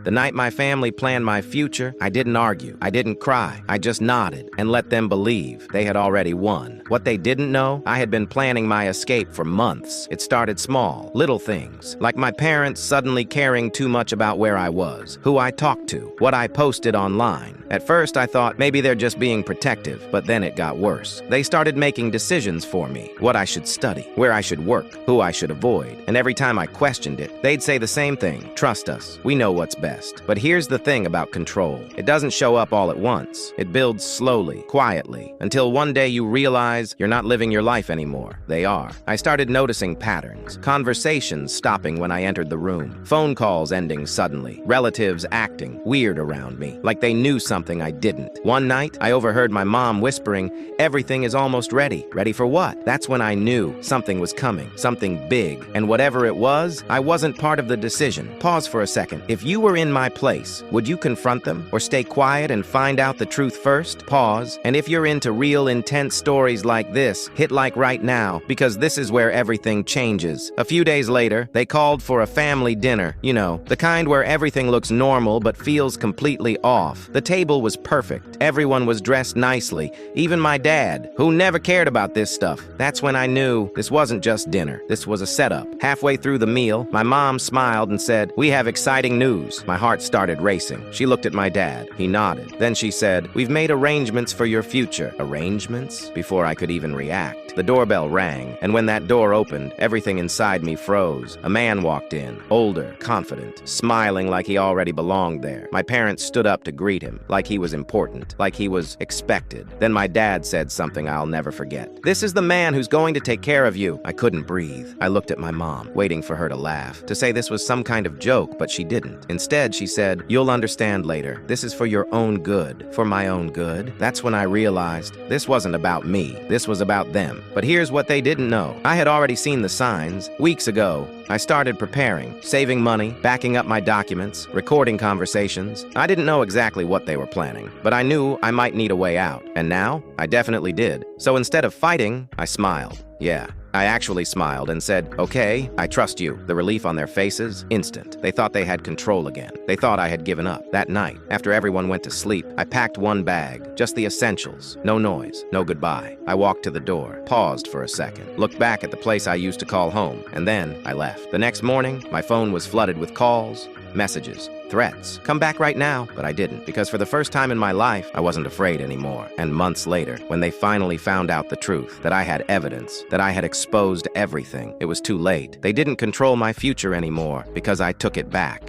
The night my family planned my future, I didn't argue. I didn't cry. I just nodded and let them believe they had already won. What they didn't know, I had been planning my escape for months. It started small, little things, like my parents suddenly caring too much about where I was, who I talked to, what I posted online. At first, I thought maybe they're just being protective, but then it got worse. They started making decisions for me, what I should study, where I should work, who I should avoid. And every time I questioned it, they'd say the same thing: trust us, we know what's best. But here's the thing about control. It doesn't show up all at once. It builds slowly, quietly, until one day you realize you're not living your life anymore. They are. I started noticing patterns, conversations stopping when I entered the room, phone calls ending suddenly, relatives acting weird around me, like they knew something I didn't. One night, I overheard my mom whispering, "Everything is almost ready." Ready for what? That's when I knew something was coming, something big. And whatever it was, I wasn't part of the decision. Pause for a second. If you were in my place, would you confront them or stay quiet and find out the truth first? Pause. And if you're into real intense stories like this, hit like right now, because this is where everything changes. A few days later, they called for a family dinner. You know, the kind where everything looks normal but feels completely off. The table was perfect. Everyone was dressed nicely, even my dad, who never cared about this stuff. That's when I knew this wasn't just dinner. This was a setup. Halfway through the meal, my mom smiled and said, "We have exciting news." My heart started racing. She looked at my dad. He nodded. Then she said, "We've made arrangements for your future." Arrangements? Before I could even react, the doorbell rang, and when that door opened, everything inside me froze. A man walked in, older, confident, smiling like he already belonged there. My parents stood up to greet him, like he was important, like he was expected. Then my dad said something I'll never forget. "This is the man who's going to take care of you." I couldn't breathe. I looked at my mom, waiting for her to laugh, to say this was some kind of joke, but she didn't. Instead, she said, "You'll understand later. This is for your own good, for my own good." That's when I realized this wasn't about me. This was about them. But here's what they didn't know. I had already seen the signs. Weeks ago, I started preparing, saving money, backing up my documents, recording conversations. I didn't know exactly what they were planning, but I knew I might need a way out. And now, I definitely did. So instead of fighting, I smiled. Yeah, I actually smiled and said, "Okay, I trust you." The relief on their faces, instant. They thought they had control again. They thought I had given up. That night, after everyone went to sleep, I packed one bag, just the essentials. No noise, no goodbye. I walked to the door, paused for a second, looked back at the place I used to call home, and then I left. The next morning, my phone was flooded with calls, messages, threats. "Come back right now." But I didn't, because for the first time in my life, I wasn't afraid anymore. And months later, when they finally found out the truth, that I had evidence, that I had exposed everything, it was too late. They didn't control my future anymore because I took it back.